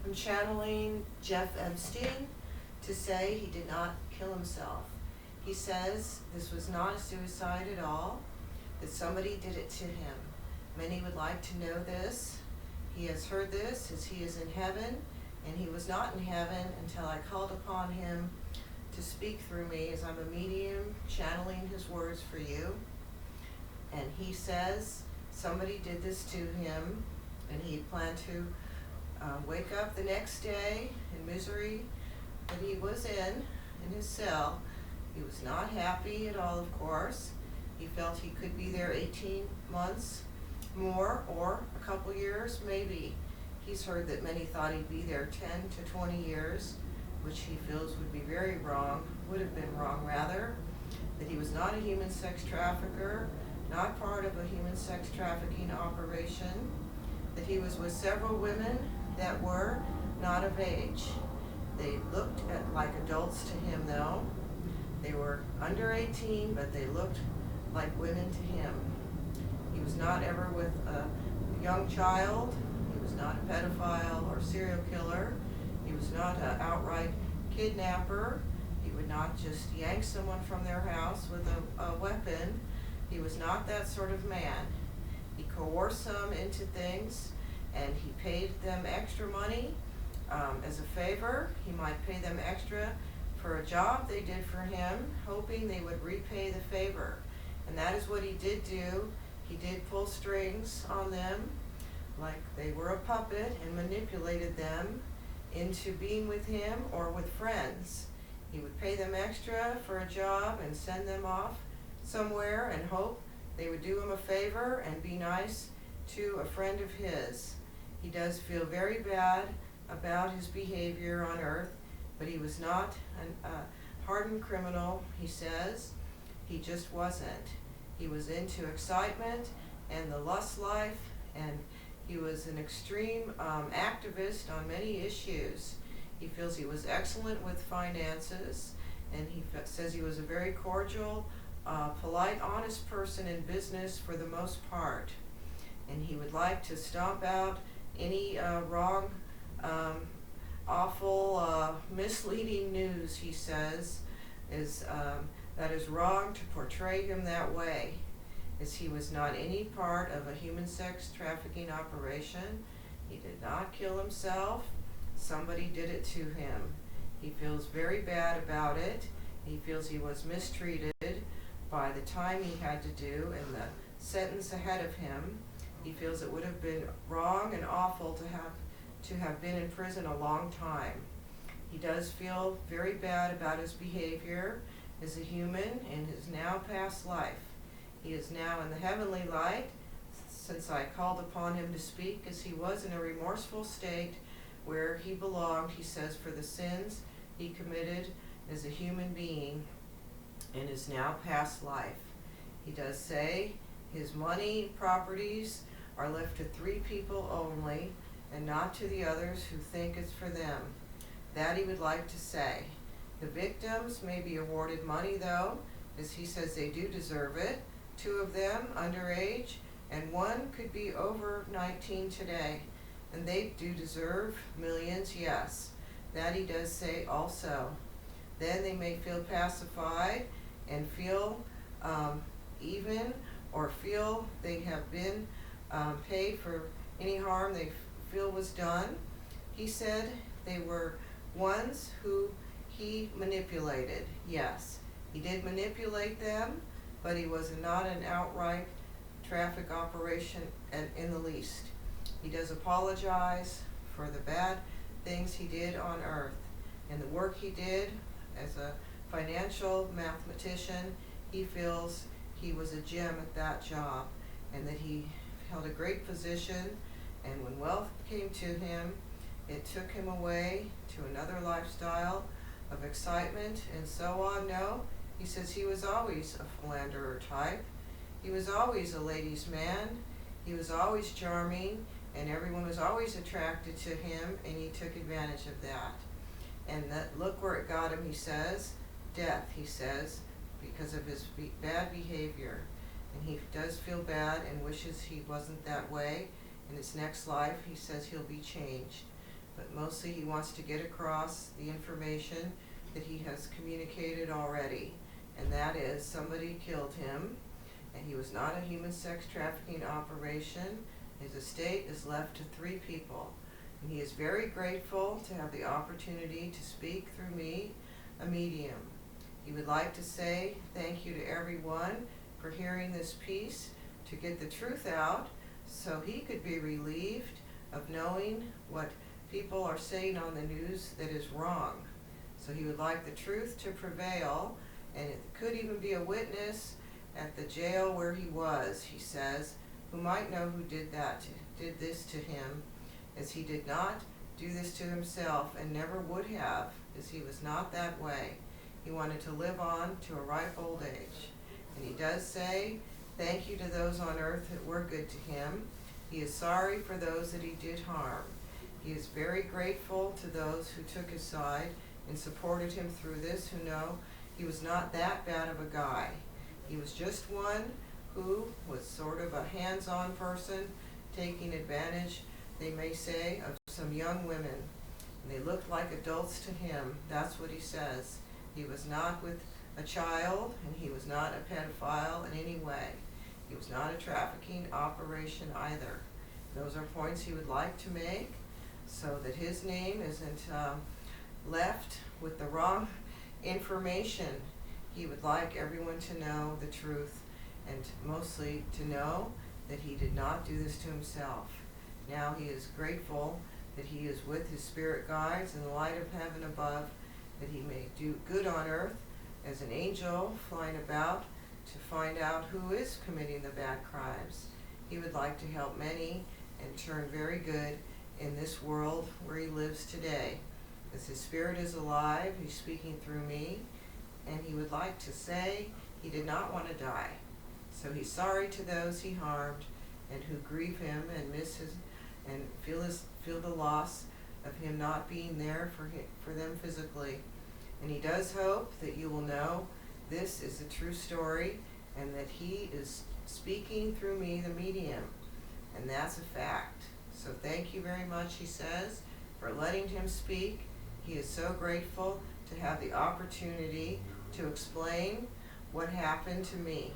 I'm channeling Jeff Epstein to say he did not kill himself. He says this was not a suicide at all, that somebody did it to him. Many would like to know this. He has heard this as he is in heaven, and he was not in heaven until I called upon him to speak through me, as I'm a medium channeling his words for you. And he says somebody did this to him, and he planned to wake up the next day in misery that he was in his cell. He was not happy at all, of course. He felt he could be there 18 months more, or a couple years, maybe. He's heard that many thought he'd be there 10 to 20 years, which he feels would be very wrong, would have been wrong rather, that he was not a human sex trafficker, not part of a human sex trafficking operation, that he was with several women that were not of age. They looked like adults to him though. They were under 18, but they looked like women to him. He was not ever with a young child. He was not a pedophile or serial killer. He was not an outright kidnapper. He would not just yank someone from their house with a weapon. He was not that sort of man. He coerced them into things, and he paid them extra money as a favor. He might pay them extra for a job they did for him, hoping they would repay the favor. And that is what he did do. He did pull strings on them like they were a puppet and manipulated them into being with him or with friends. He would pay them extra for a job and send them off somewhere and hope they would do him a favor and be nice to a friend of his. He does feel very bad about his behavior on earth, but he was not a hardened criminal, he says. He just wasn't. He was into excitement and the lust life, and he was an extreme activist on many issues. He feels he was excellent with finances, and he says he was a very cordial, polite, honest person in business for the most part. And he would like to stomp out any wrong, awful, misleading news, he says, that is wrong to portray him that way, as he was not any part of a human sex trafficking operation. He did not kill himself. Somebody did it to him. He feels very bad about it. He feels he was mistreated by the time he had to do and the sentence ahead of him. He feels it would have been wrong and awful to have been in prison a long time. He does feel very bad about his behavior as a human in his now past life. He is now in the heavenly light, since I called upon him to speak, as he was in a remorseful state where he belonged, he says, for the sins he committed as a human being in his now past life. He does say his money, properties are left to 3 people only, and not to the others who think it's for them. That he would like to say. The victims may be awarded money though, as he says they do deserve it. 2 of them underage, and 1 could be over 19 today. And they do deserve millions, yes. That he does say also. Then they may feel pacified and feel even, or feel they have been paid for any harm they feel was done. He said they were ones who he manipulated. Yes, he did manipulate them, but he was not an outright traffic operation in the least. He does apologize for the bad things he did on earth and the work he did as a financial mathematician. He feels he was a gem at that job, and that he held a great position, and when wealth came to him, it took him away to another lifestyle of excitement and so on. No, he says he was always a philanderer type. He was always a ladies' man. He was always charming, and everyone was always attracted to him, and he took advantage of that. And that, look where it got him, he says. Death, he says, because of his bad behavior. And he does feel bad and wishes he wasn't that way. In his next life, he says he'll be changed. but mostly he wants to get across the information that he has communicated already, and that is somebody killed him, and he was not a human sex trafficking operation. His estate is left to 3 people, and he is very grateful to have the opportunity to speak through me, a medium. He would like to say thank you to everyone for hearing this piece to get the truth out so he could be relieved of knowing what people are saying on the news that is wrong. So he would like the truth to prevail, and it could even be a witness at the jail where he was, he says, who might know who did this to him, as he did not do this to himself and never would have, as he was not that way. He wanted to live on to a ripe old age. And he does say, thank you to those on earth that were good to him. He is sorry for those that he did harm. He is very grateful to those who took his side and supported him through this, who know he was not that bad of a guy. He was just one who was sort of a hands-on person, taking advantage, they may say, of some young women. And they looked like adults to him. That's what he says. He was not with a child, and he was not a pedophile in any way. He was not a trafficking operation either. Those are points he would like to make so that his name isn't left with the wrong information. He would like everyone to know the truth, and mostly to know that he did not do this to himself. Now he is grateful that he is with his spirit guides in the light of heaven above, that he may do good on earth as an angel flying about to find out who is committing the bad crimes. He would like to help many and turn very good in this world where he lives today. As his spirit is alive, he's speaking through me, and he would like to say he did not want to die. So he's sorry to those he harmed and who grieve him and miss his and feel the loss of him not being there for them physically. And he does hope that you will know this is a true story and that he is speaking through me, the medium. And that's a fact. So thank you very much, he says, for letting him speak. He is so grateful to have the opportunity to explain what happened to me.